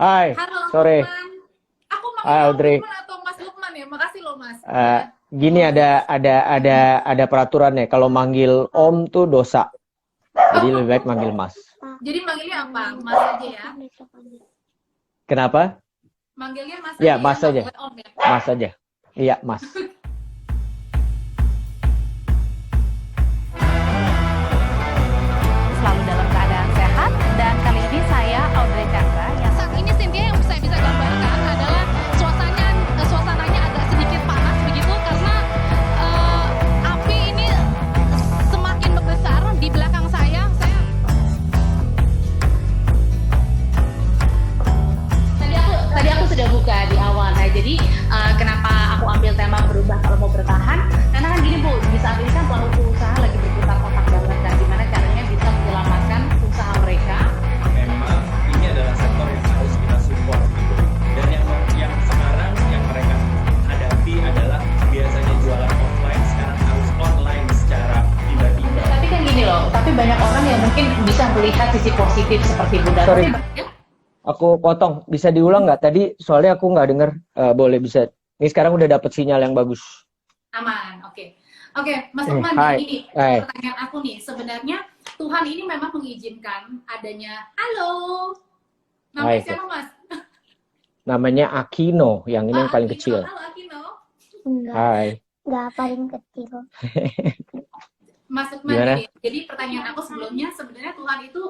Hai, Halo sore. Lukman, aku Hai manggilnya Om Audrey. Lukman atau Mas Lukman ya? Makasih loh Mas, Eh, udah Gini mau ada peraturannya. Kalau manggil Om tuh dosa. Jadi lebih baik manggil Mas. jadi manggilnya apa? Mas aja ya? Kenapa? Manggilnya Mas Ya, aja ya, Mas nggak aja. boleh Om ya? Mas aja. Iya, Mas. Selalu dalam keadaan sehat, dan kali ini saya Audrey Chandra yang Saat ini Cynthia yang saya bisa gambarkan adalah suasananya agak sedikit panas begitu karena api ini semakin membesar di belakang saya. Tadi aku sudah buka di awal. Nah, jadi kenapa aku ambil tema berubah kalau mau bertahan? Karena kan gini Bu, di saat ini kan pelaku usaha lagi berputar otak banget dan gimana caranya bisa menyelamatkan usaha mereka. Memang ini adalah sektor yang harus kita support gitu. Dan yang sekarang yang mereka hadapi adalah biasanya jualan offline sekarang harus online secara tiba-tiba. Tapi kan gini loh, tapi banyak orang yang mungkin bisa melihat sisi positif seperti Bunda. Sorry, Ya, aku potong. Bisa diulang nggak? Tadi soalnya aku nggak dengar. Boleh bisa. Ini sekarang udah dapet sinyal yang bagus. aman, oke. Oke, Mas Lukman, Hai. ini Hai. pertanyaan aku nih. Sebenarnya Tuhan ini memang mengizinkan adanya, halo, namanya Hai. siapa Mas? Namanya Akino, yang ini yang paling Akino. kecil. Halo Akino. Hai. Enggak paling kecil. Mas Lukman, Gimana? gini, jadi pertanyaan aku sebelumnya, sebenarnya Tuhan itu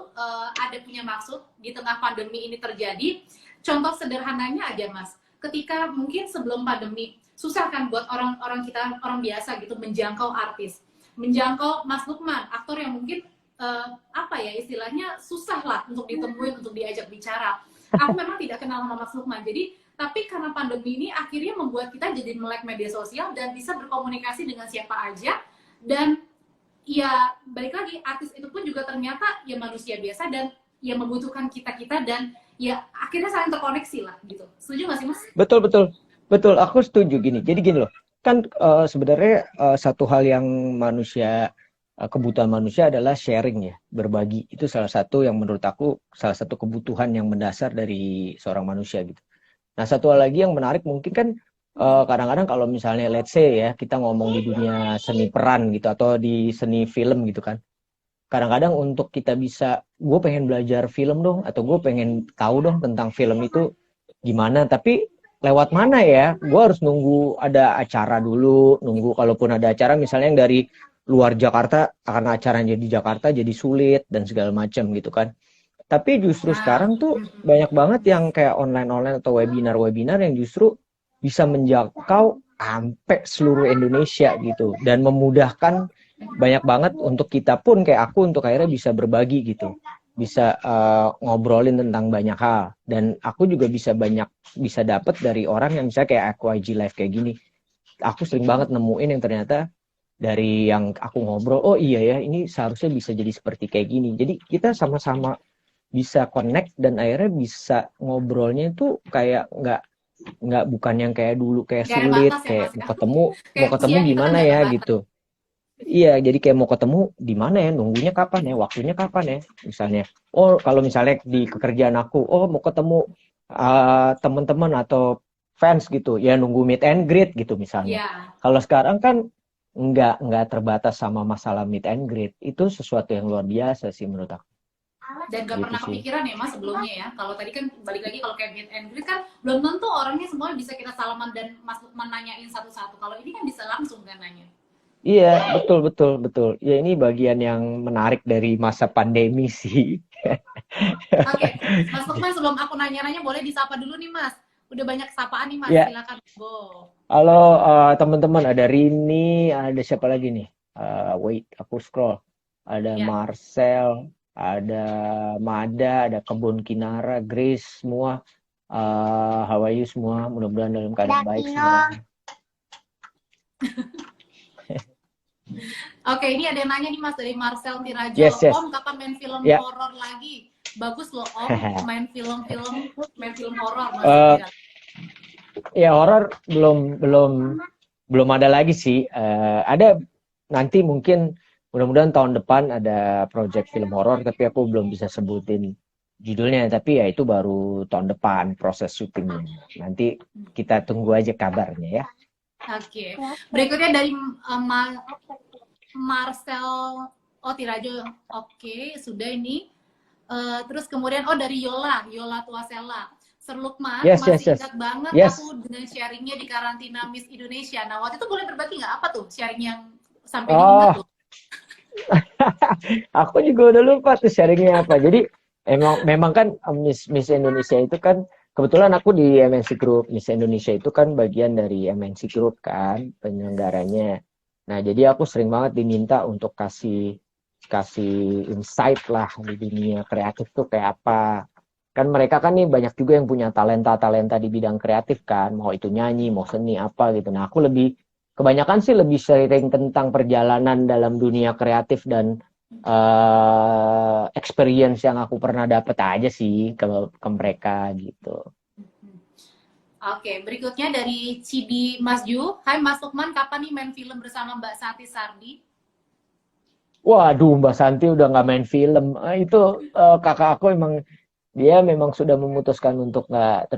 ada punya maksud di tengah pandemi ini terjadi. Contoh sederhananya aja Mas, ketika mungkin sebelum pandemi, susah kan buat orang-orang kita, orang biasa gitu, menjangkau artis. Menjangkau Mas Lukman, aktor yang mungkin, apa ya, istilahnya susah lah untuk ditemuin, untuk diajak bicara. Aku memang tidak kenal sama Mas Lukman, jadi, tapi karena pandemi ini akhirnya membuat kita jadi melek media sosial dan bisa berkomunikasi dengan siapa aja, dan ya balik lagi artis itu pun juga ternyata ya manusia biasa dan ya membutuhkan kita dan ya akhirnya saling terkoneksi lah gitu. Setuju nggak sih Mas? Betul, betul. Betul, aku setuju gini. Jadi gini loh, kan sebenarnya satu hal yang kebutuhan manusia adalah sharing ya, berbagi. Itu salah satu yang menurut aku, salah satu kebutuhan yang mendasar dari seorang manusia gitu. Nah, satu hal lagi yang menarik mungkin kan kadang-kadang kalau misalnya let's say ya, kita ngomong di dunia seni peran gitu, atau di seni film gitu kan. Kadang-kadang untuk kita bisa, gue pengen belajar film dong, atau gue pengen tahu dong tentang film itu gimana, tapi lewat mana ya? Gue harus nunggu ada acara dulu, nunggu kalaupun ada acara misalnya yang dari luar Jakarta, karena acaranya di Jakarta jadi sulit dan segala macam gitu kan. Tapi justru sekarang tuh banyak banget yang kayak online-online atau webinar-webinar yang justru bisa menjangkau sampai seluruh Indonesia gitu, dan memudahkan banyak banget untuk kita pun kayak aku untuk akhirnya bisa berbagi gitu, bisa ngobrolin tentang banyak hal, dan aku juga bisa dapat dari orang yang misalnya kayak aku IG live kayak gini. Aku sering banget nemuin yang ternyata dari yang aku ngobrol, oh iya ya ini seharusnya bisa jadi seperti kayak gini. Jadi kita sama-sama bisa connect dan akhirnya bisa ngobrolnya itu kayak nggak bukan yang kayak dulu kayak Gak ada sulit, batas ya kayak Mas ya. mau Kayak ketemu usia kita kan gimana gak ya terbatas. gitu. Iya, jadi kayak mau ketemu di mana ya, nunggunya kapan ya, waktunya kapan ya. Misalnya, oh kalau misalnya di pekerjaan aku, oh mau ketemu teman-teman atau fans gitu, ya nunggu meet and greet gitu misalnya. Iya. Kalau sekarang kan nggak terbatas sama masalah meet and greet, itu sesuatu yang luar biasa sih menurut aku. Dan gak Gitu pernah sih. kepikiran ya Mas sebelumnya ya. Kalau tadi kan balik lagi kalau kayak meet and greet kan belum tentu orangnya semua bisa kita salaman dan Mas Lukman nanyain satu-satu. Kalau ini kan bisa langsung kan nanya. Iya, betul. Ya ini bagian yang menarik dari masa pandemi sih. Oke, Mas Lukman sebelum aku nanya-nanya boleh disapa dulu nih Mas. Udah banyak sapaan nih Mas, Ya, silakan. Bo. halo teman-teman, ada Rini, ada siapa lagi nih? Wait, aku scroll. Ada Ya. Marcel, ada Mada, ada Kebun Kinara, Grace, semua. How are you semua? Mudah-mudahan dalam keadaan baik semua. Oke, ini ada yang nanya nih Mas dari Marcel Tirajo. Yes. Om, kapan main film Ya. horor lagi? Bagus loh Om, main film horor Eh, maksudnya. Ya horor belum ada lagi sih. Ada nanti mungkin mudah-mudahan tahun depan ada project film horor, tapi aku belum bisa sebutin judulnya, tapi ya itu baru tahun depan proses syutingnya. Nanti kita tunggu aja kabarnya ya. Oke. Berikutnya dari Marcel Otirajo. Oke, sudah ini. Terus kemudian dari Yola Tuasela. Sir Lukman, Yes. ingat banget Yes. aku dengan sharingnya di karantina Miss Indonesia. Nah, waktu itu boleh berbagi nggak apa tuh sharing yang sampai diingat tuh? Aku juga udah lupa tuh sharingnya apa. Jadi memang kan Miss Indonesia itu kan kebetulan aku di MNC Group. Miss Indonesia itu kan bagian dari MNC Group kan penyelenggaranya. Nah, jadi aku sering banget diminta untuk kasih insight lah di dunia kreatif tuh kayak apa. Kan mereka kan nih banyak juga yang punya talenta di bidang kreatif kan, mau itu nyanyi, mau seni apa gitu. Nah, aku kebanyakan sih lebih sharing tentang perjalanan dalam dunia kreatif dan experience yang aku pernah dapat aja sih ke mereka gitu. Oke, berikutnya dari Cidi Mas Ju. Hai Mas Lukman, kapan nih main film bersama Mbak Santi Sardi? Waduh, Mbak Santi udah nggak main film. Itu kakak aku dia memang sudah memutuskan untuk nggak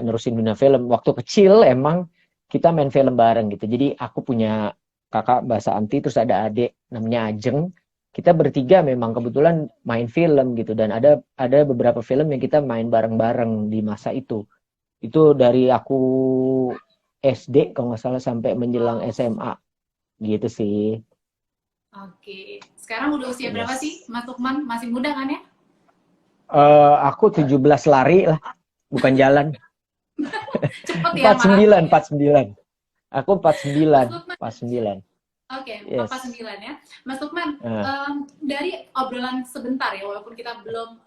nerusin dunia film. Waktu kecil emang kita main film bareng gitu. Jadi aku punya kakak Mbak Santi, terus ada adik namanya Ajeng. Kita bertiga memang kebetulan main film gitu, dan ada beberapa film yang kita main bareng-bareng di masa itu. Itu dari aku SD kalau nggak salah sampai menjelang SMA gitu sih. Oke, sekarang udah usia berapa sih Mas Lukman? Masih muda kan ya? Aku 17 lari lah, bukan jalan. Cepet ya, 49. Aku 49. Oke, Yes. 49 ya. Mas Lukman, dari obrolan sebentar ya, walaupun kita belum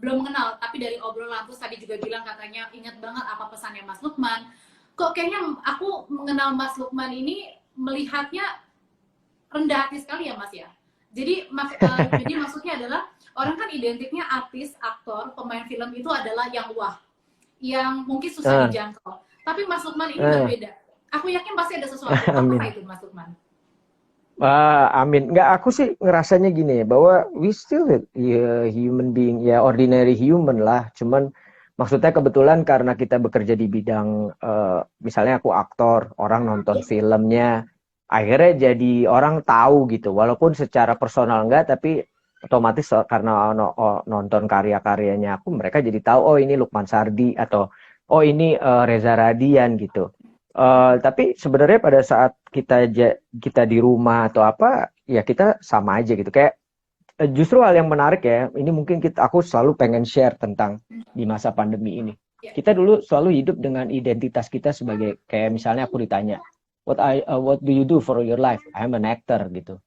mengenal, tapi dari obrolan terus tadi juga bilang katanya ingat banget apa pesannya Mas Lukman. Kok kayaknya aku mengenal Mas Lukman ini melihatnya rendah hati sekali ya Mas ya. Jadi maksudnya adalah orang kan identiknya artis, aktor, pemain film itu adalah yang wah, yang mungkin susah dijangkau. Tapi Mas Lukman ini berbeda. Aku yakin pasti ada sesuatu. Apa itu Mas Lukman? Amin. Nggak, aku sih ngerasanya gini, bahwa we still human being, ya ordinary human lah. Cuman maksudnya kebetulan karena kita bekerja di bidang, misalnya aku aktor, orang nonton filmnya, akhirnya jadi orang tahu gitu. Walaupun secara personal enggak, tapi otomatis karena nonton karya-karyanya aku, mereka jadi tahu, oh ini Lukman Sardi, atau oh ini Reza Radian gitu. Tapi sebenarnya pada saat kita di rumah atau apa, ya kita sama aja gitu. Kayak justru hal yang menarik ya, ini mungkin aku selalu pengen share tentang di masa pandemi ini. Kita dulu selalu hidup dengan identitas kita sebagai, kayak misalnya aku ditanya, what do you do for your life? I'm an actor gitu.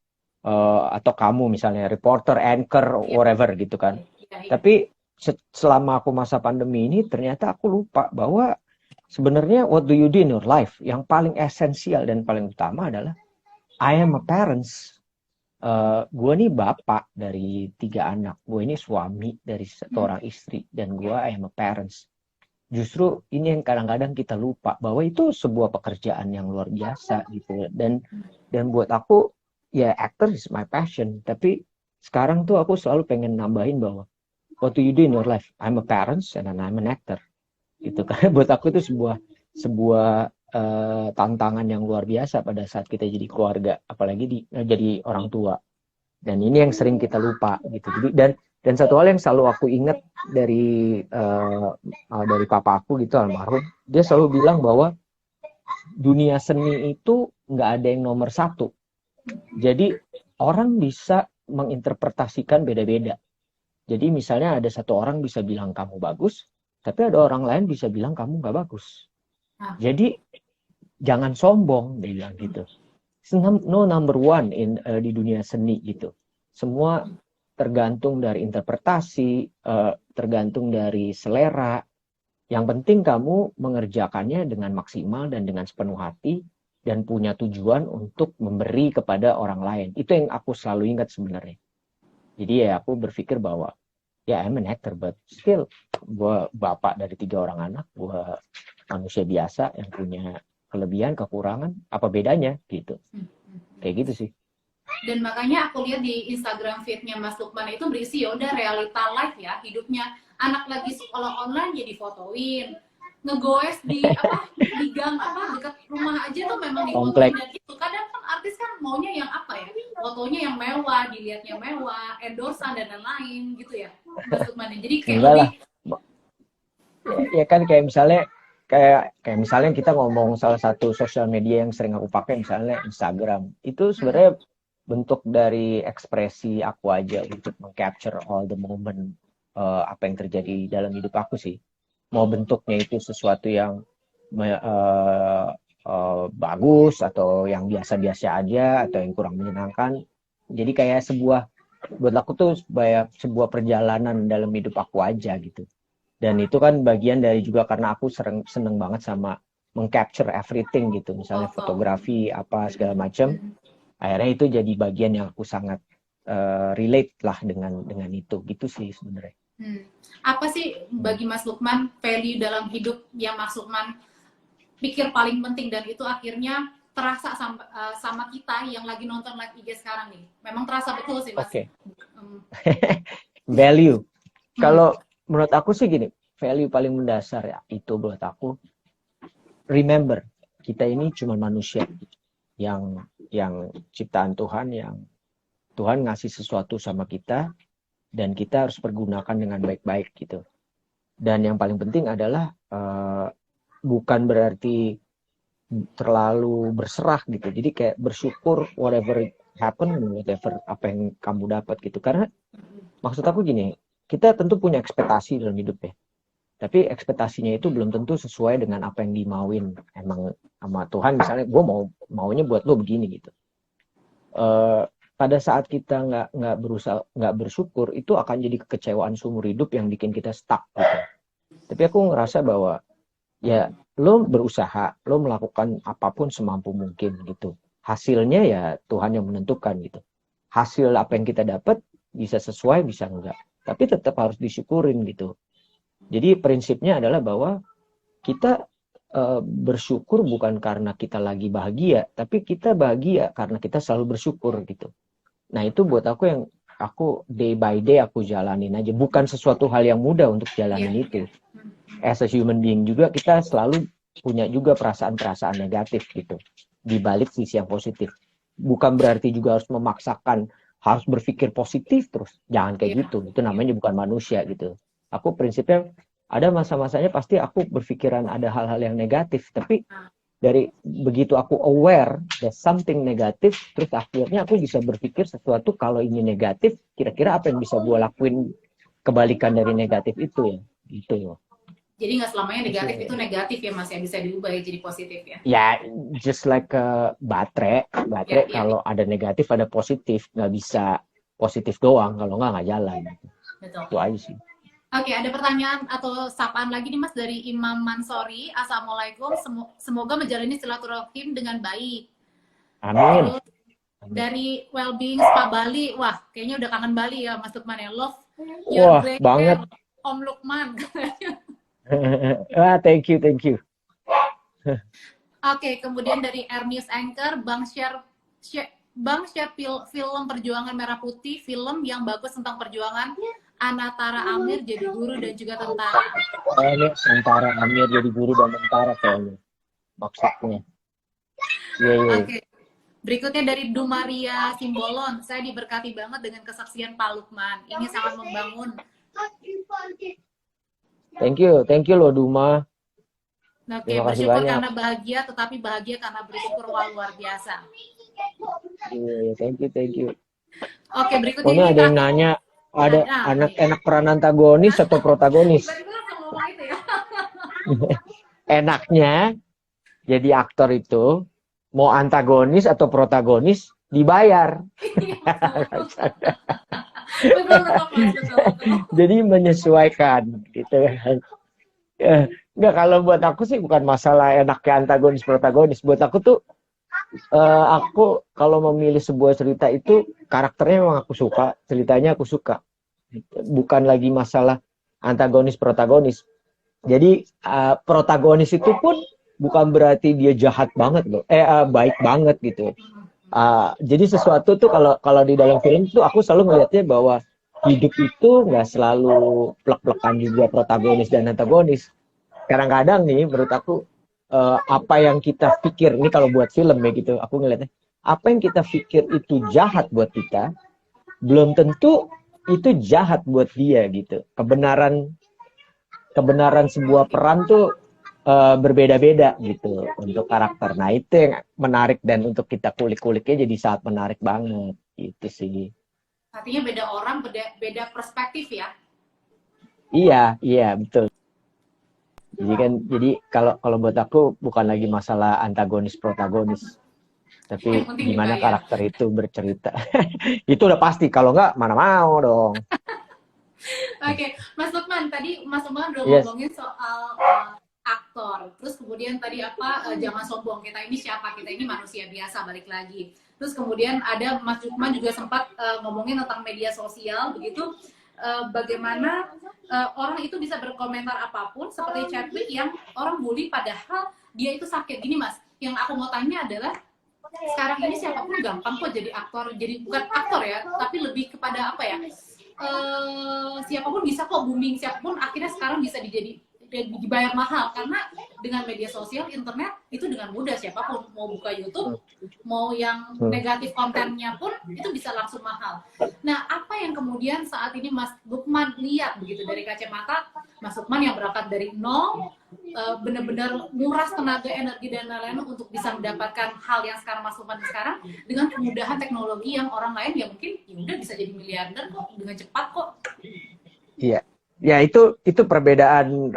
Atau kamu misalnya reporter, anchor, whatever gitu kan. Tapi selama aku masa pandemi ini, ternyata aku lupa bahwa sebenarnya what do you do in your life? Yang paling esensial dan paling utama adalah I am a parents. Gue nih bapak dari 3 anak. Gue ini suami dari 1 orang istri. Dan gue I am a parents. Justru ini yang kadang-kadang kita lupa, bahwa itu sebuah pekerjaan yang luar biasa gitu. Dan buat aku, ya actor is my passion. Tapi sekarang tuh aku selalu pengen nambahin bahwa what do you do in your life? I'm a parents and I'm an actor. Gitu. Karena buat aku itu sebuah tantangan yang luar biasa pada saat kita jadi keluarga, apalagi jadi orang tua. Dan ini yang sering kita lupa gitu. Jadi dan satu hal yang selalu aku ingat dari papa aku gitu, almarhum, dia selalu bilang bahwa dunia seni itu nggak ada yang nomor 1. Jadi orang bisa menginterpretasikan beda-beda. Jadi misalnya ada satu orang bisa bilang kamu bagus, tapi ada orang lain bisa bilang kamu nggak bagus. Jadi jangan sombong, dia bilang gitu. No number one di dunia seni gitu. Semua tergantung dari interpretasi, tergantung dari selera. Yang penting kamu mengerjakannya dengan maksimal dan dengan sepenuh hati, dan punya tujuan untuk memberi kepada orang lain. Itu yang aku selalu ingat sebenarnya. Jadi ya aku berpikir bahwa ya I'm an actor, but still gue bapak dari 3 orang anak, gue manusia biasa yang punya kelebihan, kekurangan, apa bedanya gitu. Kayak gitu sih. Dan makanya aku lihat di Instagram feed-nya Mas Lukman itu berisi ya udah realita live ya hidupnya. Anak lagi sekolah online jadi fotoin, ngegoes di gang dekat rumah aja tuh memang difotoin. Komplek. Dan itu kadang kan artis kan maunya yang apa ya, fotonya yang mewah, dilihatnya mewah, endorsean dan lain-lain gitu ya Mas Lukman. Jadi kayak Enggak lebih lah. Ya kan kayak misalnya kita ngomong salah satu sosial media yang sering aku pakai misalnya Instagram. Itu sebenarnya bentuk dari ekspresi aku aja untuk meng-capture all the moment apa yang terjadi dalam hidup aku sih. Mau bentuknya itu sesuatu yang bagus atau yang biasa-biasa aja atau yang kurang menyenangkan. Jadi kayak buat aku tuh sebuah perjalanan dalam hidup aku aja gitu. Dan itu kan bagian dari juga karena aku seneng banget sama meng-capture everything gitu. Misalnya fotografi, apa segala macam. Akhirnya itu jadi bagian yang aku sangat relate lah dengan itu. Gitu sih sebenarnya. Apa sih bagi Mas Lukman value dalam hidup yang Mas Lukman pikir paling penting dan itu akhirnya terasa sama kita yang lagi nonton live IG sekarang nih? Memang terasa betul sih Mas. Oke. Value. Kalau menurut aku sih gini, value paling mendasar ya itu buat aku, remember kita ini cuma manusia yang ciptaan Tuhan, yang Tuhan ngasih sesuatu sama kita dan kita harus pergunakan dengan baik-baik gitu. Dan yang paling penting adalah bukan berarti terlalu berserah gitu. Jadi kayak bersyukur whatever happen, whatever apa yang kamu dapat gitu. Karena maksud aku gini, kita tentu punya ekspektasi dalam hidup ya. Tapi ekspektasinya itu belum tentu sesuai dengan apa yang dimauin emang sama Tuhan. Misalnya gue maunya buat lo begini gitu. Pada saat kita nggak bersyukur, itu akan jadi kekecewaan seumur hidup yang bikin kita stuck gitu. Tapi aku ngerasa bahwa ya lo berusaha, lo melakukan apapun semampu mungkin gitu. Hasilnya ya Tuhan yang menentukan gitu. Hasil apa yang kita dapat bisa sesuai, bisa enggak. Tapi tetap harus disyukurin gitu. Jadi prinsipnya adalah bahwa kita bersyukur bukan karena kita lagi bahagia, tapi kita bahagia karena kita selalu bersyukur gitu. Nah itu buat aku day by day aku jalanin aja. Bukan sesuatu hal yang mudah untuk jalanin itu. As a human being juga kita selalu punya juga perasaan-perasaan negatif gitu. Di balik sisi yang positif. Bukan berarti juga harus memaksakan harus berpikir positif terus. Jangan kayak gitu. Itu namanya bukan manusia gitu. Aku prinsipnya ada masa-masanya pasti aku berpikiran ada hal-hal yang negatif. Tapi dari begitu aku aware there's something negatif, terus akhirnya aku bisa berpikir sesuatu kalau ini negatif, kira-kira apa yang bisa gue lakuin kebalikan dari negatif itu ya. Gitu ya. Jadi nggak selamanya negatif itu negatif ya Mas, yang bisa diubah ya jadi positif ya. Ya, just like baterai kalau ada negatif ada positif, nggak bisa positif doang, kalau nggak jalan. Betul. Itu aja sih. Oke, ada pertanyaan atau sapaan lagi nih Mas dari Imam Mansori. Assalamualaikum, semoga menjalani silaturahim dengan baik. Amin. Terus, dari Wellbeing Spa Bali, wah kayaknya udah kangen Bali ya Mas Lukman ya. Love your Wah, great banget. hair, Om Lukman. Thank you. Oke, kemudian dari Ernis Anchor, Bang share film Perjuangan Merah Putih, film yang bagus tentang perjuangan Anatara Amir jadi guru dan juga tentara. Ini Antara Amir jadi guru dan tentara kayaknya maksudnya. Iya. Oke. Berikutnya dari Dumaria Simbolon, saya diberkati banget dengan kesaksian Pak Lukman. Ini sangat membangun. Thank you loh Duma. Oke, Terima kasih bersyukur banyak. karena bahagia, tetapi bahagia karena bersyukur luar biasa. Iya, thank you. Oke, berikutnya Pokoknya ada yang nanya, ada anak enak peran antagonis atau protagonis? Enaknya jadi aktor itu mau antagonis atau protagonis dibayar. Betul. Jadi menyesuaikan gitu kan. Enggak, kalau buat aku sih bukan masalah enaknya antagonis protagonis. Buat aku tuh aku kalau memilih sebuah cerita itu karakternya memang aku suka, ceritanya aku suka. Bukan lagi masalah antagonis protagonis. Jadi protagonis itu pun bukan berarti dia jahat banget loh. Baik banget gitu. Jadi sesuatu tuh kalau kalau di dalam film tuh aku selalu ngelihatnya bahwa hidup itu nggak selalu plek-plekan juga protagonis dan antagonis. Kadang-kadang nih menurut aku apa yang kita pikir ini kalau buat film ya gitu, aku ngelihatnya apa yang kita pikir itu jahat buat kita, belum tentu itu jahat buat dia gitu. Kebenaran sebuah peran tuh berbeda-beda gitu untuk karakter. Nah itu yang menarik dan untuk kita kulik-kuliknya jadi sangat menarik banget gitu sih. Artinya beda orang, beda perspektif ya. Iya betul. Jadi kalau buat aku bukan lagi masalah antagonis protagonis, tapi Yang penting gimana dibayar. karakter itu bercerita. Itu udah pasti. Kalau nggak mana mau dong. Oke, Mas Lukman, tadi Mas Lukman udah Yes. ngomongin soal aktor. Terus kemudian tadi jangan sombong, kita ini siapa? Kita ini manusia biasa, balik lagi. Terus kemudian ada Mas Lukman juga sempat ngomongin tentang media sosial, begitu. Bagaimana orang itu bisa berkomentar apapun, seperti Chadwick yang orang bully padahal dia itu sakit. Gini Mas, yang aku mau tanya adalah, sekarang ini siapapun gampang kok jadi aktor. Jadi bukan aktor ya, tapi lebih kepada apa ya, siapapun bisa kok booming, siapapun akhirnya sekarang bisa dibayar mahal karena dengan media sosial, internet itu dengan mudah siapapun mau buka YouTube, mau yang negatif kontennya pun itu bisa langsung mahal. Nah, apa yang kemudian saat ini Mas Lukman lihat begitu dari kacamata Mas Lukman yang berangkat dari nol, benar-benar nguras tenaga, energi dan lain-lain untuk bisa mendapatkan hal yang sekarang Mas Lukman sekarang dengan kemudahan teknologi yang orang lain yang mungkin ya udah bisa jadi miliarder kok dengan cepat kok. Iya. Ya itu perbedaan,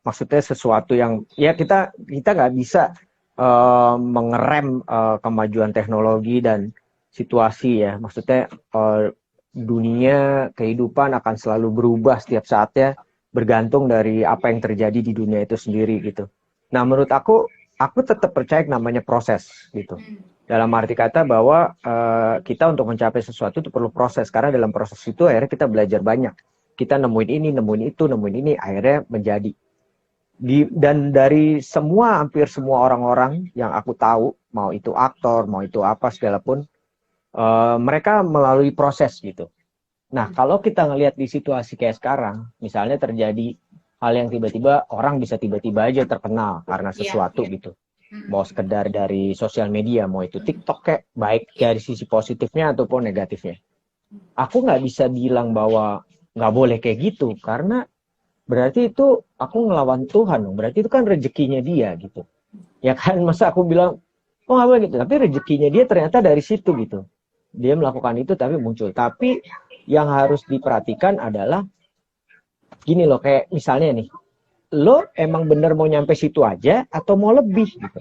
maksudnya sesuatu yang ya kita nggak bisa mengerem kemajuan teknologi dan situasi ya. Maksudnya dunia kehidupan akan selalu berubah setiap saatnya bergantung dari apa yang terjadi di dunia itu sendiri gitu. Nah menurut aku tetap percaya namanya proses gitu. Dalam arti kata bahwa kita untuk mencapai sesuatu itu perlu proses, karena dalam proses itu akhirnya kita belajar banyak. Kita nemuin ini, nemuin itu, nemuin ini, akhirnya menjadi. Dan dari hampir semua orang-orang yang aku tahu, mau itu aktor, mau itu apa segala pun, mereka melalui proses gitu. Nah, kalau kita ngelihat di situasi kayak sekarang, misalnya terjadi hal yang tiba-tiba, orang bisa tiba-tiba aja terkenal karena sesuatu gitu. Mau sekedar dari sosial media, mau itu TikTok kayak, baik dari sisi positifnya ataupun negatifnya. Aku nggak bisa bilang bahwa nggak boleh kayak gitu, karena berarti itu aku ngelawan Tuhan dong, berarti itu kan rezekinya dia gitu ya kan. Masa aku bilang oh nggak boleh gitu, tapi rezekinya dia ternyata dari situ gitu, dia melakukan itu tapi muncul. Tapi yang harus diperhatikan adalah gini loh, kayak misalnya nih, lo emang bener mau nyampe situ aja atau mau lebih gitu.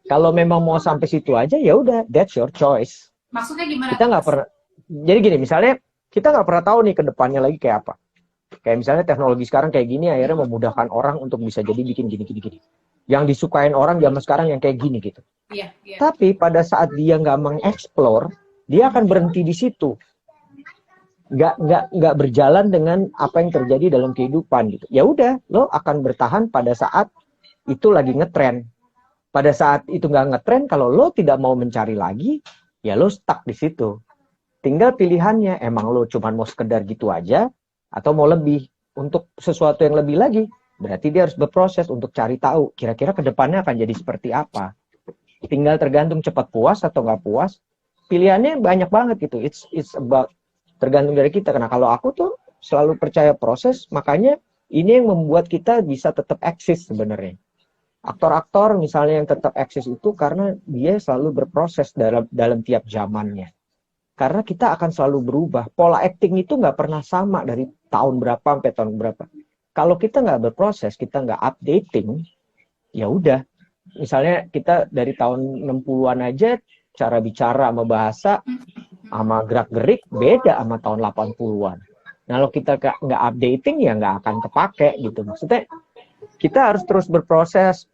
Kalau memang mau sampai situ aja ya udah, that's your choice. Maksudnya gimana? Kita nggak pernah, jadi gini misalnya, kita nggak pernah tahu nih ke depannya lagi kayak apa. Kayak misalnya teknologi sekarang kayak gini akhirnya memudahkan orang untuk bisa jadi bikin gini. Yang disukain orang zaman sekarang yang kayak gini gitu. Iya. Tapi pada saat dia nggak mengeksplor, dia akan berhenti di situ. Nggak berjalan dengan apa yang terjadi dalam kehidupan gitu. Ya udah, lo akan bertahan pada saat itu lagi ngetren. Pada saat itu nggak ngetren, kalau lo tidak mau mencari lagi, ya lo stuck di situ. Tinggal pilihannya, emang lo cuma mau sekedar gitu aja, atau mau lebih. Untuk sesuatu yang lebih lagi, berarti dia harus berproses untuk cari tahu, kira-kira kedepannya akan jadi seperti apa. Tinggal tergantung cepat puas atau nggak puas. Pilihannya banyak banget gitu. It's about tergantung dari kita. Karena kalau aku tuh selalu percaya proses, makanya ini yang membuat kita bisa tetap eksis sebenarnya. Aktor-aktor misalnya yang tetap eksis itu karena dia selalu berproses dalam tiap zamannya. Karena kita akan selalu berubah. Pola acting itu nggak pernah sama dari tahun berapa sampai tahun berapa. Kalau kita nggak berproses, kita nggak updating, ya udah. Misalnya kita dari tahun 60-an aja, cara bicara sama bahasa, sama gerak-gerik, beda sama tahun 80-an. Nah, kalau kita nggak updating, ya nggak akan kepake gitu. Maksudnya, kita harus terus berproses,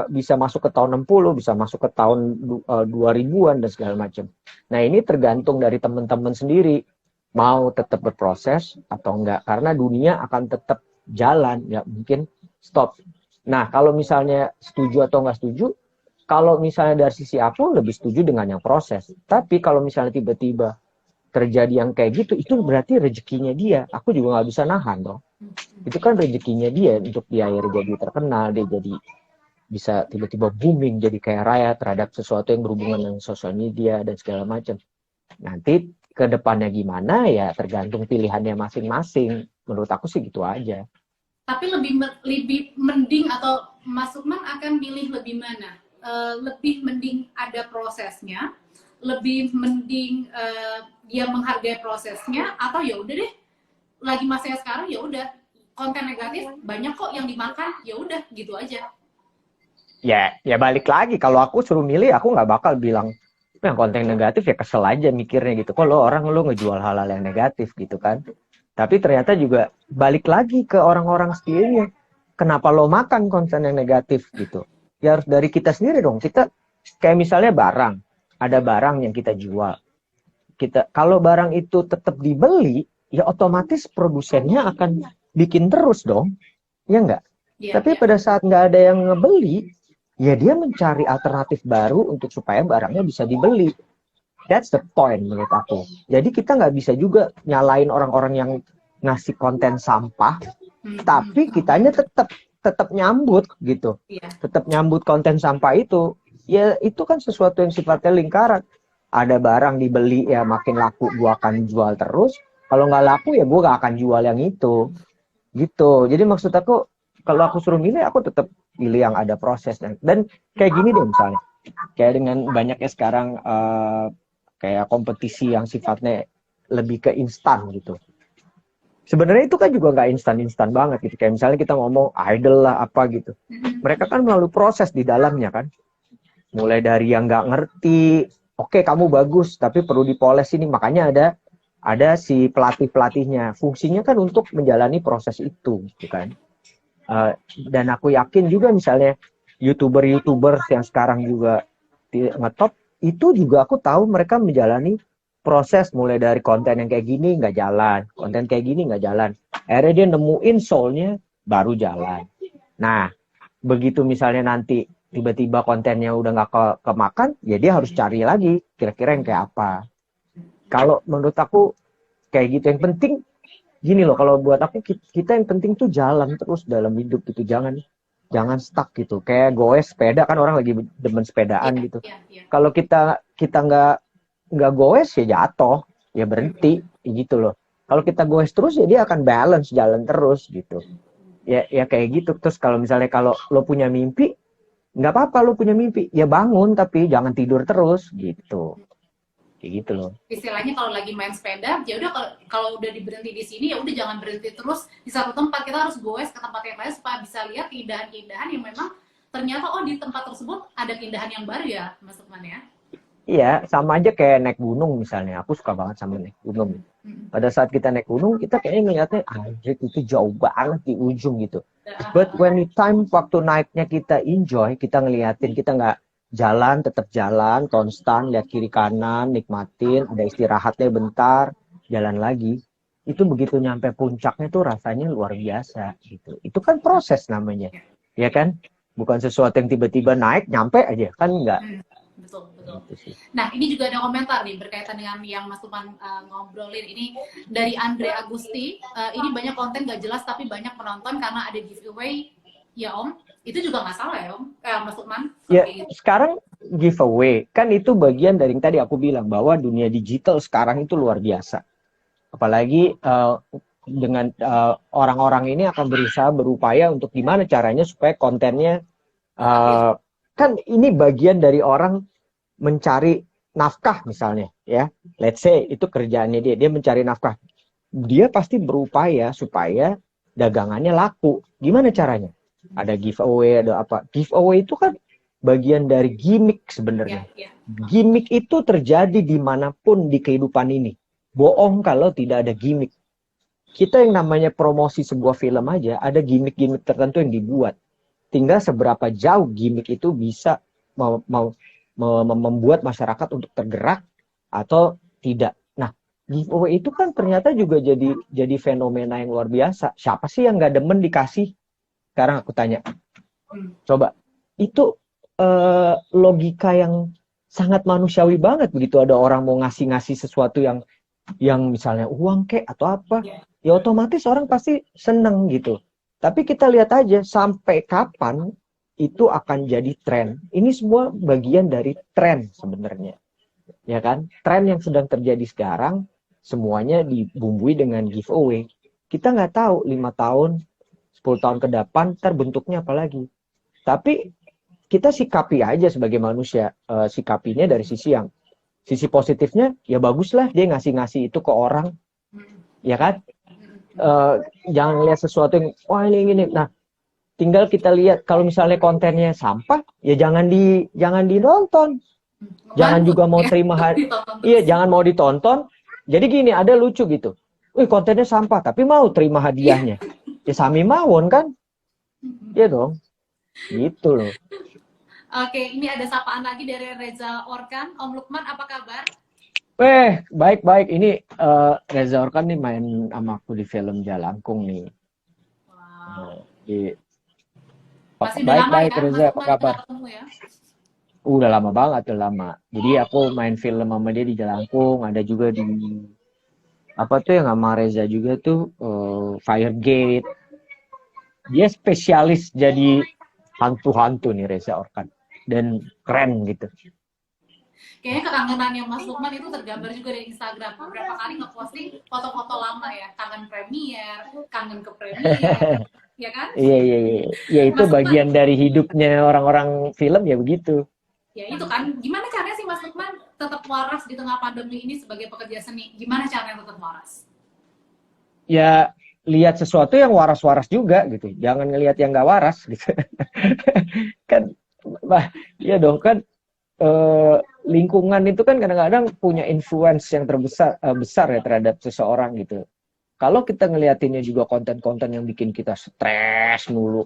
bisa masuk ke tahun 60, bisa masuk ke tahun 2000-an dan segala macam. Nah, ini tergantung dari teman-teman sendiri mau tetap berproses atau enggak, karena dunia akan tetap jalan, nggak mungkin stop. Nah, kalau misalnya setuju atau nggak setuju, kalau misalnya dari sisi aku lebih setuju dengan yang proses. Tapi kalau misalnya tiba-tiba terjadi yang kayak gitu, itu berarti rezekinya dia. Aku juga nggak bisa nahan dong. Itu kan rezekinya dia untuk dia akhirnya jadi terkenal, dia jadi bisa tiba-tiba booming, jadi kayak raya terhadap sesuatu yang berhubungan dengan sosial media dan segala macam. Nanti ke depannya gimana ya tergantung pilihannya masing-masing. Menurut aku sih gitu aja. Tapi lebih mending atau Mas Lukman akan pilih lebih mana? Lebih mending ada prosesnya, lebih mending dia menghargai prosesnya, atau ya udah deh, lagi masanya sekarang ya udah konten negatif banyak kok yang dimakan, ya udah gitu aja. Ya balik lagi, kalau aku suruh milih aku nggak bakal bilang yang konten negatif, ya kesel aja mikirnya gitu. Kok lo ngejual hal-hal yang negatif gitu kan. Tapi ternyata juga balik lagi ke orang-orang sendiri. Kenapa lo makan konten yang negatif gitu? Ya harus dari kita sendiri dong. Kita kayak misalnya barang, ada barang yang kita jual. Kalau barang itu tetap dibeli, ya otomatis produsennya akan bikin terus dong. Ya enggak? Tapi pada saat nggak ada yang ngebeli, ya dia mencari alternatif baru untuk supaya barangnya bisa dibeli. That's the point menurut aku. Jadi kita nggak bisa juga nyalain orang-orang yang ngasih konten sampah, tapi kitanya tetap nyambut gitu. Tetap nyambut konten sampah itu. Ya itu kan sesuatu yang sifatnya lingkaran. Ada barang dibeli, ya makin laku gua akan jual terus. Kalau nggak laku ya gua nggak akan jual yang itu. Gitu. Jadi maksud aku, kalau aku suruh milih, aku tetap pilih yang ada prosesnya. Dan kayak gini deh misalnya. Kayak dengan banyaknya sekarang kayak kompetisi yang sifatnya lebih ke instan gitu. Sebenarnya itu kan juga nggak instan-instan banget gitu. Kayak misalnya kita ngomong idol lah apa gitu. Mereka kan melalui proses di dalamnya kan. Mulai dari yang nggak ngerti, oke kamu bagus tapi perlu dipoles ini. Makanya ada si pelatih-pelatihnya. Fungsinya kan untuk menjalani proses itu gitu kan. Dan aku yakin juga misalnya YouTuber yang sekarang juga ngetop, itu juga aku tahu mereka menjalani proses mulai dari konten yang kayak gini nggak jalan, konten kayak gini nggak jalan. Akhirnya dia nemuin soul-nya baru jalan. Nah, begitu misalnya nanti tiba-tiba kontennya udah nggak kemakan, ya dia harus cari lagi kira-kira yang kayak apa. Kalau menurut aku kayak gitu. Yang penting gini loh, kalau buat aku kita yang penting tuh jalan terus dalam hidup gitu, jangan stuck gitu. Kayak goes sepeda kan, orang lagi demen sepedaan gitu. Kalau kita nggak goes ya jatuh, ya berhenti gitu loh. Kalau kita goes terus ya dia akan balance jalan terus gitu. Ya kayak gitu. Terus kalau misalnya kalau lo punya mimpi, nggak apa-apa lo punya mimpi, ya bangun tapi jangan tidur terus gitu. Kayak gitu loh. Istilahnya kalau lagi main sepeda, ya udah kalau udah diberhenti di sini, ya udah jangan berhenti terus di satu tempat. Kita harus goes ke tempat yang lain supaya bisa lihat keindahan-keindahan yang memang ternyata di tempat tersebut ada keindahan yang baru ya, Mas Lukman ya. Iya, sama aja kayak naik gunung misalnya. Aku suka banget sama naik gunung. Pada saat kita naik gunung, kita kayaknya ngeliatnya anjir itu jauh banget di ujung gitu. But when we time waktu naiknya kita enjoy, kita ngeliatin, kita nggak jalan, tetap jalan, konstan, lihat kiri kanan, nikmatin, ada istirahatnya bentar, jalan lagi. Itu begitu nyampe puncaknya tuh rasanya luar biasa gitu. Itu kan proses namanya, ya kan? Bukan sesuatu yang tiba-tiba naik, nyampe aja, kan enggak. Betul. Nah, ini juga ada komentar nih berkaitan dengan yang Mas Lukman ngobrolin. Ini dari Andre Agusti. Ini banyak konten gak jelas tapi banyak penonton karena ada giveaway. Ya Om, itu juga nggak salah ya Om, Mas Lukman? Ya, sekarang giveaway, kan itu bagian dari yang tadi aku bilang, bahwa dunia digital sekarang itu luar biasa. Apalagi dengan orang-orang ini akan berusaha berupaya untuk gimana caranya supaya kontennya, kan ini bagian dari orang mencari nafkah misalnya, ya. Let's say itu kerjaannya dia mencari nafkah. Dia pasti berupaya supaya dagangannya laku. Gimana caranya? Ada giveaway, ada apa. Giveaway itu kan bagian dari gimmick sebenarnya. Gimmick itu terjadi dimanapun di kehidupan ini. Bohong kalau tidak ada gimmick. Kita yang namanya promosi sebuah film aja, ada gimmick-gimmick tertentu yang dibuat. Tinggal seberapa jauh gimmick itu bisa membuat masyarakat untuk tergerak atau tidak. Nah, giveaway itu kan ternyata juga jadi fenomena yang luar biasa. Siapa sih yang nggak demen dikasih? Sekarang aku tanya, coba, itu logika yang sangat manusiawi banget begitu ada orang mau ngasih sesuatu yang misalnya uang kek atau apa, ya otomatis orang pasti seneng gitu. Tapi kita lihat aja sampai kapan itu akan jadi tren. Ini semua bagian dari tren sebenarnya. Ya kan? Tren yang sedang terjadi sekarang semuanya dibumbui dengan giveaway. Kita nggak tahu 5 tahun, 10 tahun ke depan terbentuknya apa lagi. Tapi kita sikapi aja sebagai manusia, sikapinya dari sisi positifnya, ya baguslah dia ngasih itu ke orang, ya kan? Jangan lihat sesuatu yang, wah ini gini. Nah, tinggal kita lihat kalau misalnya kontennya sampah, ya jangan dinonton. Jangan juga mau terima iya, jangan mau ditonton. Jadi gini, ada lucu gitu. Kontennya sampah, tapi mau terima hadiahnya. Ya sami mawon kan? Iya dong. Gitu loh. Oke, ini ada sapaan lagi dari Reza Orkan. Om Lukman, apa kabar? Baik. Ini Reza Orkan nih main sama aku di film Jalangkung nih. Wow. Masih udah lama baik, ya, Reza, apa kabar? Ya? Udah lama banget, udah lama. Jadi aku main film sama dia di Jalangkung, ada juga di apa tuh yang sama Reza juga tuh Firegate. Dia spesialis jadi hantu-hantu nih Reza Orkan. Dan keren gitu. Kayaknya kekangenannya Mas Lukman itu tergambar juga di Instagram. Beberapa kali ngeposting foto-foto lama ya. Kangen premier, kangen ke premier. Ya kan? Iya. Ya itu Mas bagian Lukman, dari hidupnya orang-orang film ya begitu. Ya itu kan. Gimana caranya sih Mas Lukman tetap waras di tengah pandemi ini sebagai pekerja seni? Gimana caranya tetap waras? Ya lihat sesuatu yang waras-waras juga gitu. Jangan ngelihat yang nggak waras gitu. Kan iya dong kan lingkungan itu kan kadang-kadang punya influence yang besar ya terhadap seseorang gitu. Kalau kita ngeliatinnya juga konten-konten yang bikin kita stres mulu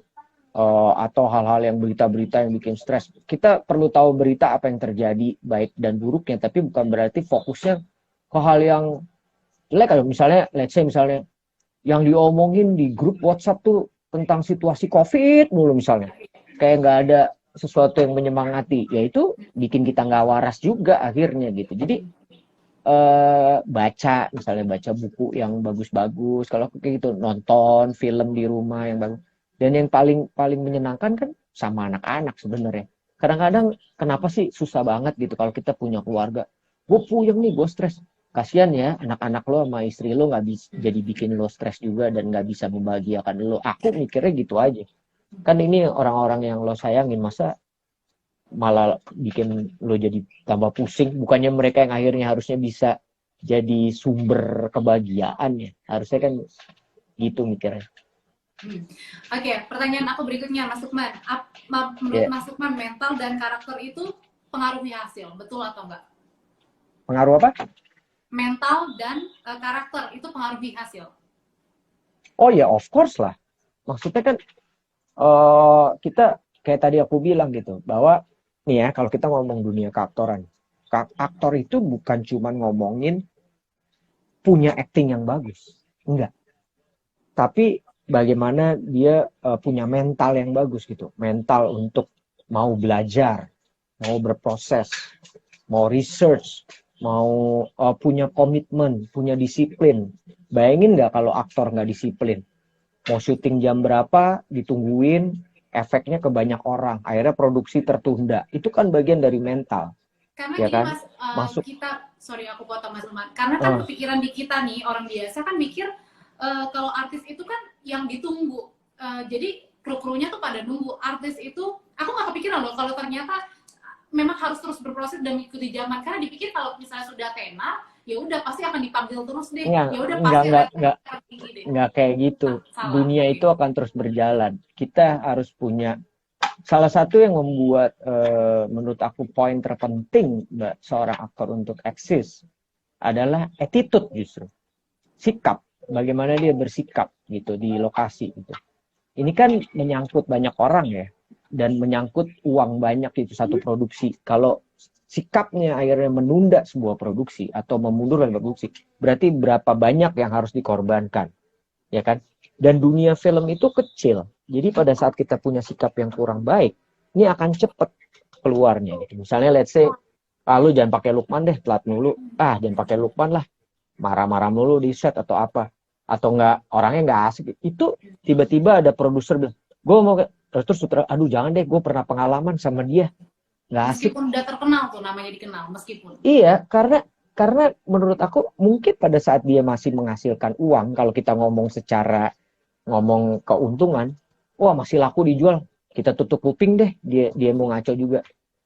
atau hal-hal yang berita-berita yang bikin stres, kita perlu tahu berita apa yang terjadi baik dan buruknya, tapi bukan berarti fokusnya ke hal yang jelek. Kalau misalnya, let's say misalnya yang diomongin di grup WhatsApp tuh tentang situasi COVID mulu misalnya, kayak nggak ada sesuatu yang menyemangati, ya itu bikin kita nggak waras juga akhirnya gitu. Jadi baca buku yang bagus-bagus, kalau kayak gitu nonton film di rumah yang bagus. Dan yang paling menyenangkan kan sama anak-anak sebenarnya. Kadang-kadang kenapa sih susah banget gitu kalau kita punya keluarga, gue puyeng nih, gue stres. Kasian ya anak-anak lo sama istri lo nggak bisa, jadi bikin lo stres juga dan nggak bisa membahagiakan lo. Aku mikirnya gitu aja. Kan ini orang-orang yang lo sayangin, masa malah bikin lo jadi tambah pusing. Bukannya mereka yang akhirnya harusnya bisa jadi sumber kebahagiaan ya. Harusnya kan gitu mikirnya. Oke, pertanyaan aku berikutnya Mas Lukman. Menurut Mas Lukman, mental dan karakter itu pengaruhi hasil, betul atau enggak? Pengaruh apa? Mental dan karakter itu pengaruhi hasil. Oh ya, of course lah. Maksudnya kan kita kayak tadi aku bilang gitu, bahwa nih ya, kalau kita ngomong dunia keaktoran, aktor itu bukan cuma ngomongin punya acting yang bagus, enggak. Tapi bagaimana dia punya mental yang bagus gitu, mental untuk mau belajar, mau berproses, mau research, mau punya komitmen, punya disiplin. Bayangin nggak kalau aktor nggak disiplin? Mau syuting jam berapa, ditungguin, efeknya ke banyak orang, akhirnya produksi tertunda. Itu kan bagian dari mental. Karena ya gini kan? Mas, kita, sorry aku potong Mas Lukman, karena kan kepikiran di kita nih, orang biasa kan mikir, kalau artis itu kan yang ditunggu. Jadi kru-krunya tuh pada nunggu. Artis itu, aku nggak kepikiran loh, kalau ternyata memang harus terus berproses dan mengikuti zaman. Karena dipikir kalau misalnya sudah tenar, ya udah pasti akan dipanggil terus deh. Ya udah pasti nggak kayak gitu. Dunia itu akan terus berjalan. Kita harus punya salah satu yang membuat menurut aku poin terpenting seorang aktor untuk eksis adalah attitude, justru sikap, bagaimana dia bersikap gitu di lokasi gitu. Ini kan menyangkut banyak orang ya, dan menyangkut uang banyak itu satu produksi. Kalau sikapnya akhirnya menunda sebuah produksi atau memundur dari produksi, berarti berapa banyak yang harus dikorbankan, ya kan? Dan dunia film itu kecil, jadi pada saat kita punya sikap yang kurang baik, ini akan cepat keluarnya gitu. Misalnya let's say, lu jangan pakai Lukman deh, telat mulu. Jangan pakai Lukman lah, marah-marah mulu di set atau apa. Atau enggak, orangnya nggak asik. Itu tiba-tiba ada produser bilang, gue mau terus sutradara, aduh jangan deh, gue pernah pengalaman sama dia. Nggak asik. Meskipun udah terkenal tuh, namanya dikenal, meskipun. Iya, karena menurut aku mungkin pada saat dia masih menghasilkan uang, kalau kita ngomong keuntungan, wah masih laku dijual, kita tutup kuping deh, dia mau ngaco juga.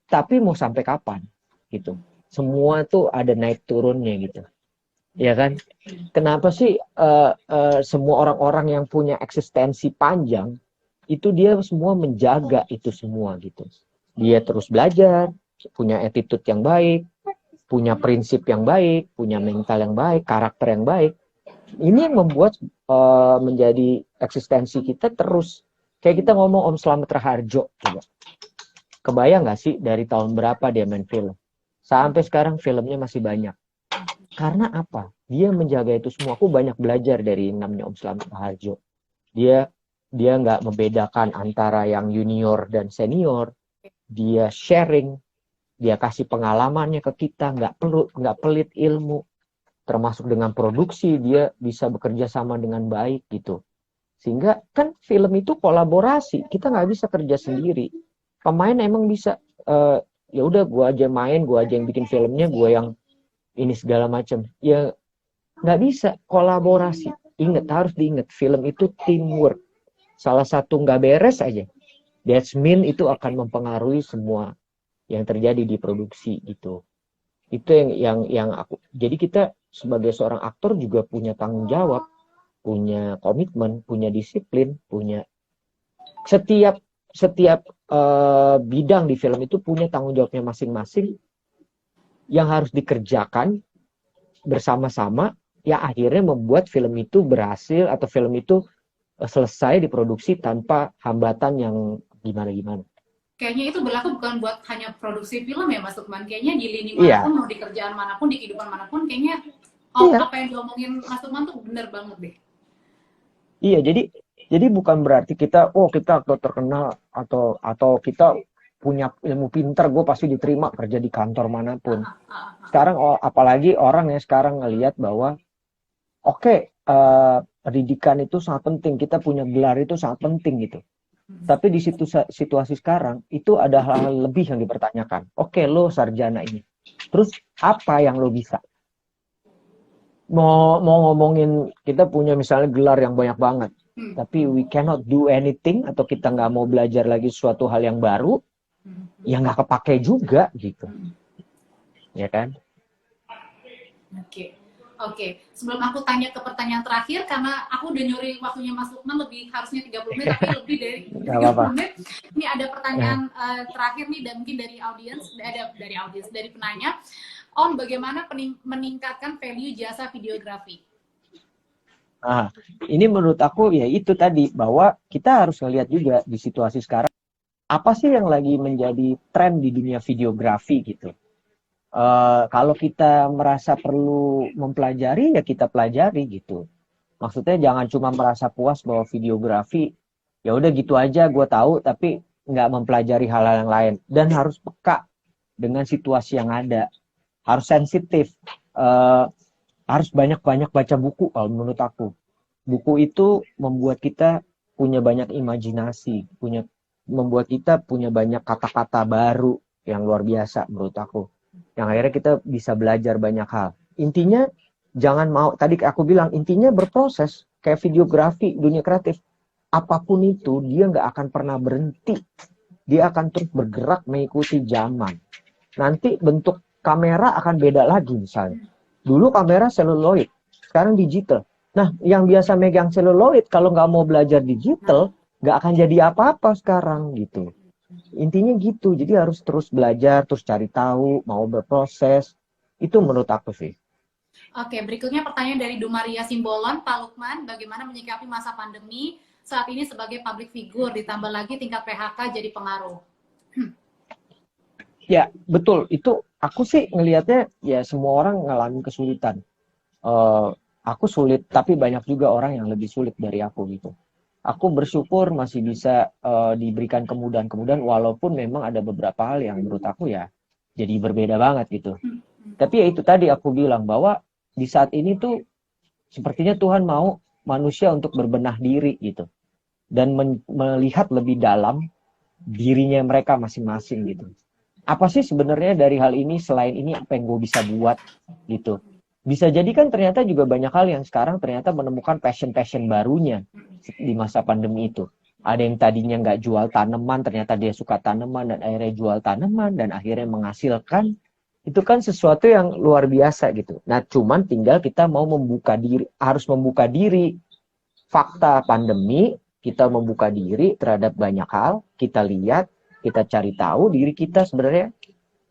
Tapi mau sampai kapan gitu? Semua tuh ada naik turunnya gitu, ya kan? Kenapa sih semua orang-orang yang punya eksistensi panjang itu dia semua menjaga itu semua gitu? Dia terus belajar, punya attitude yang baik, punya prinsip yang baik, punya mental yang baik, karakter yang baik. Ini yang membuat menjadi eksistensi kita terus. Kayak kita ngomong Om Slamet Raharjo, coba. Kebayang nggak sih dari tahun berapa dia main film? Sampai sekarang filmnya masih banyak. Karena apa? Dia menjaga itu semua. Aku banyak belajar dari namanya Om Slamet Raharjo. Dia nggak membedakan antara yang junior dan senior. Dia sharing. Dia kasih pengalamannya ke kita. Nggak pelit ilmu. Termasuk dengan produksi, dia bisa bekerja sama dengan baik gitu. Sehingga kan film itu kolaborasi, kita nggak bisa kerja sendiri. Pemain emang bisa, ya udah gue aja main, gue aja yang bikin filmnya, gue yang ini segala macam. Ya nggak bisa, kolaborasi. Harus diingat, film itu teamwork. Salah satu nggak beres aja, that's mean itu akan mempengaruhi semua yang terjadi di produksi gitu. Itu yang aku. Jadi kita sebagai seorang aktor juga punya tanggung jawab, punya komitmen, punya disiplin, punya setiap bidang di film itu punya tanggung jawabnya masing-masing yang harus dikerjakan bersama-sama, ya akhirnya membuat film itu berhasil atau film itu selesai diproduksi tanpa hambatan yang gimana-gimana. Kayaknya itu berlaku bukan buat hanya produksi film ya Mas Lukman. Kayaknya di lini manapun, mau di kerjaan manapun, di kehidupan manapun, kayaknya apa yang diomongin Mas Lukman tuh bener banget deh. Iya, jadi bukan berarti kita aktor terkenal atau kita punya ilmu pinter, gue pasti diterima kerja di kantor manapun. Sekarang apalagi orang yang sekarang ngelihat bahwa pendidikan itu sangat penting, kita punya gelar itu sangat penting gitu. Tapi di situasi sekarang itu ada hal-hal lebih yang dipertanyakan. Lo sarjana ini, terus apa yang lo bisa? Mau ngomongin kita punya misalnya gelar yang banyak banget, tapi we cannot do anything, atau kita nggak mau belajar lagi suatu hal yang baru, ya nggak kepake juga gitu, ya kan? Oke. Sebelum aku tanya ke pertanyaan terakhir, karena aku udah nyuri waktunya Mas Lukman harusnya 30 menit, tapi lebih dari 30 menit. Ini ada pertanyaan terakhir nih, dan mungkin dari dari penanya. Om, bagaimana meningkatkan value jasa videografi? Ini menurut aku ya itu tadi, bahwa kita harus ngelihat juga di situasi sekarang, apa sih yang lagi menjadi tren di dunia videografi gitu. Kalau kita merasa perlu mempelajari, ya kita pelajari gitu. Maksudnya jangan cuma merasa puas bahwa videografi ya udah gitu aja gue tahu, tapi nggak mempelajari hal-hal yang lain. Dan harus peka dengan situasi yang ada, harus sensitif, harus banyak-banyak baca buku. Kalau menurut aku, buku itu membuat kita punya banyak imajinasi, membuat kita punya banyak kata-kata baru yang luar biasa menurut aku. Yang akhirnya kita bisa belajar banyak hal. Intinya jangan mau, tadi aku bilang, intinya berproses. Kayak videografi, dunia kreatif, apapun itu dia nggak akan pernah berhenti. Dia akan terus bergerak mengikuti zaman. Nanti bentuk kamera akan beda lagi misalnya. Dulu kamera seluloid, sekarang digital. Nah, yang biasa megang seluloid kalau nggak mau belajar digital, nggak akan jadi apa-apa sekarang gitu. Intinya gitu, jadi harus terus belajar, terus cari tahu, mau berproses. Itu menurut aku sih. Oke, berikutnya pertanyaan dari Dumaria Simbolon. Pak Lukman, bagaimana menyikapi masa pandemi saat ini sebagai public figure, ditambah lagi tingkat PHK jadi pengaruh? Ya, betul. Itu aku sih ngelihatnya ya semua orang ngalamin kesulitan. Aku sulit, tapi banyak juga orang yang lebih sulit dari aku gitu. aku bersyukur masih bisa diberikan kemudahan-kemudahan walaupun memang ada beberapa hal yang menurut aku ya jadi berbeda banget gitu. Tapi ya itu tadi aku bilang bahwa di saat ini tuh sepertinya Tuhan mau manusia untuk berbenah diri gitu dan melihat lebih dalam dirinya mereka masing-masing gitu. Apa sih sebenarnya dari hal ini, selain ini apa yang gue bisa buat gitu. Bisa jadi kan ternyata juga banyak hal yang sekarang ternyata menemukan passion barunya di masa pandemi itu. Ada yang tadinya nggak jual tanaman, ternyata dia suka tanaman dan akhirnya jual tanaman dan akhirnya menghasilkan. Itu kan sesuatu yang luar biasa gitu. Nah cuman tinggal kita mau membuka diri, harus membuka diri. Fakta pandemi, kita membuka diri terhadap banyak hal, kita lihat, kita cari tahu diri kita sebenarnya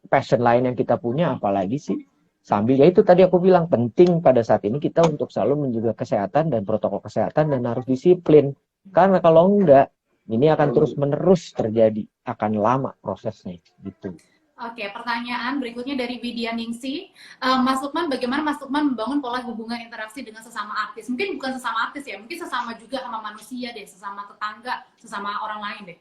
passion lain yang kita punya apalagi sih. Sambil ya itu tadi aku bilang penting pada saat ini kita untuk selalu menjaga kesehatan dan protokol kesehatan dan harus disiplin. Karena kalau enggak, ini akan terus-menerus terjadi, akan lama prosesnya gitu. Oke, pertanyaan berikutnya dari Widya Ningsi. Mas Lukman, bagaimana Mas Lukman membangun pola hubungan interaksi dengan sesama artis? Mungkin bukan sesama artis ya, mungkin sesama juga sama manusia deh, sesama tetangga, sesama orang lain deh.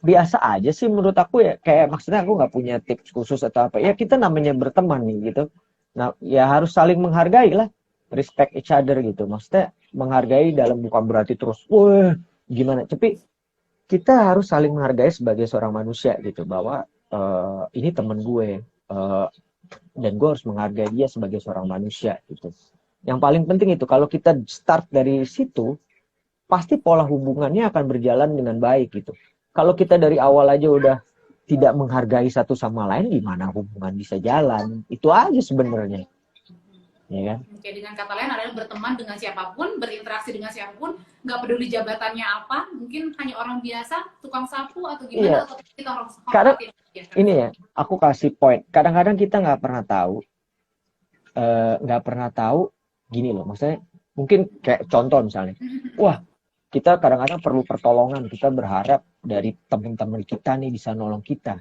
Biasa aja sih menurut aku ya, kayak maksudnya aku nggak punya tips khusus atau apa. Ya kita namanya berteman nih gitu. Nah ya harus saling menghargai lah, respect each other gitu. Maksudnya menghargai dalam bukan berarti terus, wah gimana. Tapi kita harus saling menghargai sebagai seorang manusia gitu, bahwa ini temen gue dan gue harus menghargai dia sebagai seorang manusia gitu. Yang paling penting itu kalau kita start dari situ, pasti pola hubungannya akan berjalan dengan baik gitu. Kalau kita dari awal aja udah tidak menghargai satu sama lain, gimana hubungan bisa jalan? Itu aja sebenarnya. Ya kan? Oke, dengan kata lain adalah berteman dengan siapapun, berinteraksi dengan siapapun, nggak peduli jabatannya apa, mungkin hanya orang biasa, tukang sapu atau gimana, atau kita orang kadang ya. Ini ya, aku kasih poin. Kadang-kadang kita nggak pernah tahu, gini loh. Maksudnya mungkin kayak contoh misalnya, wah kita kadang-kadang perlu pertolongan, kita berharap dari teman-teman kita nih bisa nolong kita,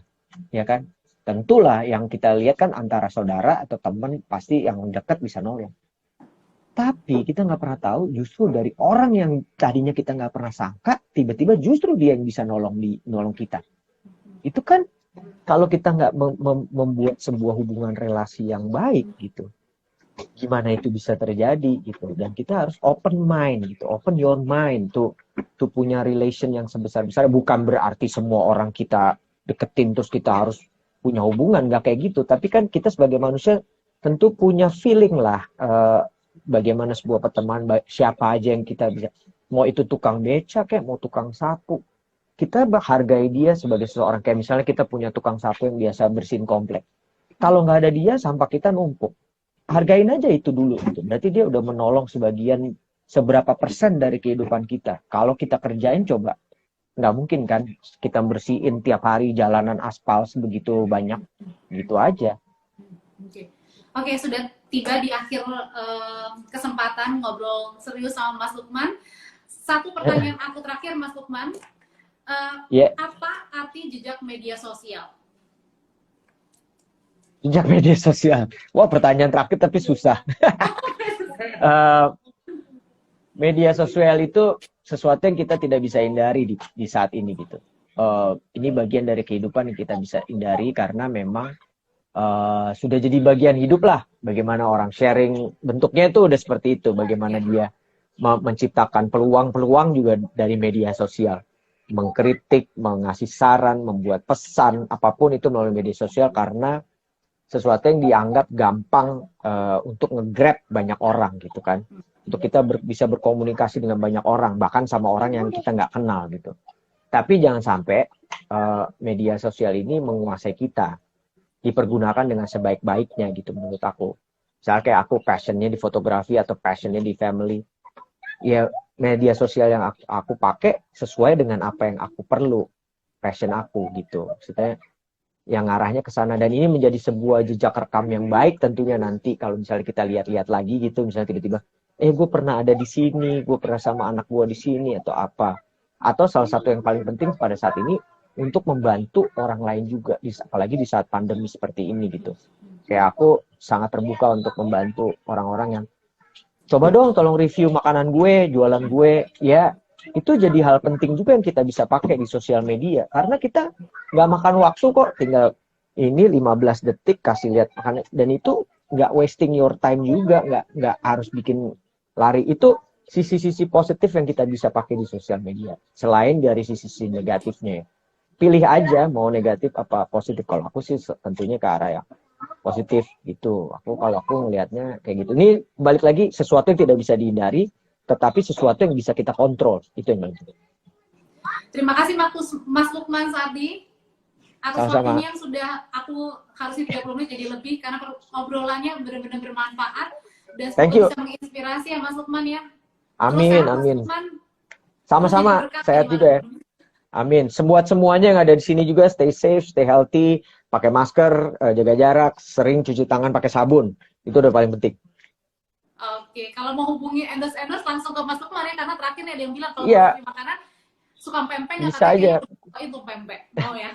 ya kan? Tentulah yang kita lihat kan antara saudara atau teman pasti yang dekat bisa nolong. Tapi kita nggak pernah tahu justru dari orang yang tadinya kita nggak pernah sangka, tiba-tiba justru dia yang bisa nolong kita. Itu kan kalau kita nggak membuat sebuah hubungan relasi yang baik gitu, gimana itu bisa terjadi gitu. Dan kita harus open mind gitu, open your mind tuh punya relation yang sebesar-besar. Bukan berarti semua orang kita deketin terus kita harus punya hubungan, nggak kayak gitu. Tapi kan kita sebagai manusia tentu punya feeling lah bagaimana sebuah pertemanan, siapa aja yang kita bisa, mau itu tukang beca kayak mau tukang sapu, kita hargai dia sebagai seseorang. Kayak misalnya kita punya tukang sapu yang biasa bersihin komplek, kalau nggak ada dia sampah kita numpuk, hargain aja itu dulu gitu. Berarti dia udah menolong seberapa persen dari kehidupan kita. Kalau kita kerjain coba, nggak mungkin kan kita bersihin tiap hari jalanan aspal sebegitu banyak, gitu aja. Oke, sudah tiba di akhir kesempatan ngobrol serius sama Mas Lukman. Satu pertanyaan aku terakhir, Mas Lukman. Apa arti jejak media sosial? Jejak media sosial. Wah, pertanyaan terakhir tapi susah. Media sosial itu sesuatu yang kita tidak bisa hindari di saat ini gitu. Ini bagian dari kehidupan yang kita bisa hindari karena memang sudah jadi bagian hidup lah. Bagaimana orang sharing, bentuknya itu udah seperti itu. Bagaimana dia menciptakan peluang-peluang juga dari media sosial. Mengkritik, mengasih saran, membuat pesan, apapun itu melalui media sosial karena sesuatu yang dianggap gampang untuk nge-grab banyak orang gitu kan. Untuk kita bisa berkomunikasi dengan banyak orang, bahkan sama orang yang kita nggak kenal gitu. Tapi jangan sampai media sosial ini menguasai kita, dipergunakan dengan sebaik-baiknya gitu menurut aku. Misalnya kayak aku passionnya di fotografi atau passionnya di family, ya media sosial yang aku pakai sesuai dengan apa yang aku perlu, passion aku gitu. Maksudnya yang arahnya ke sana, dan ini menjadi sebuah jejak rekam yang baik tentunya nanti kalau misalnya kita lihat-lihat lagi gitu, misalnya tiba-tiba gue pernah ada di sini, gue pernah sama anak gue di sini atau apa. Atau salah satu yang paling penting pada saat ini untuk membantu orang lain juga, apalagi di saat pandemi seperti ini gitu. Kayak aku sangat terbuka untuk membantu orang-orang yang coba dong tolong review makanan gue, jualan gue, ya Itu jadi hal penting juga yang kita bisa pakai di sosial media. Karena kita nggak makan waktu kok, tinggal ini 15 detik kasih lihat makanan. Dan itu nggak wasting your time juga, nggak harus bikin lari. Itu sisi-sisi positif yang kita bisa pakai di sosial media. Selain dari sisi negatifnya. Pilih aja mau negatif apa positif. Kalau aku sih tentunya ke arah yang positif gitu. Kalau aku ngelihatnya kayak gitu. Ini balik lagi sesuatu yang tidak bisa dihindari, tetapi sesuatu yang bisa kita kontrol. Itu yang paling penting. Terima kasih Mas Lukman Sardi atas Sama-sama. waktunya yang sudah aku harusnya 30 menit jadi lebih karena obrolannya benar-benar bermanfaat dan Thank semoga you. bisa menginspirasi ya Mas Lukman ya. Amin, Terus sehat, Mas amin. Lukman. Sama-sama, Terus jadi berkat sehat juga ya. Amin. Semuanya yang ada di sini juga stay safe, stay healthy, pakai masker, jaga jarak, sering cuci tangan pakai sabun. Itu udah paling penting. Oke, kalau mau hubungi endorse langsung ke Mas Lukman ya, karena terakhir ada yang bilang kalau Iya. mau beli makanan suka pempek nggak, Bisa katanya aja. itu pempek. Mau ya?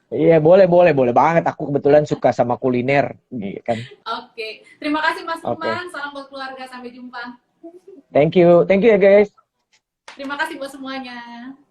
Iya, boleh banget. Aku kebetulan suka sama kuliner, gitu kan. Oke, terima kasih Mas Oke. Lukman. Salam buat keluarga, sampai jumpa. Thank you ya guys. Terima kasih buat semuanya.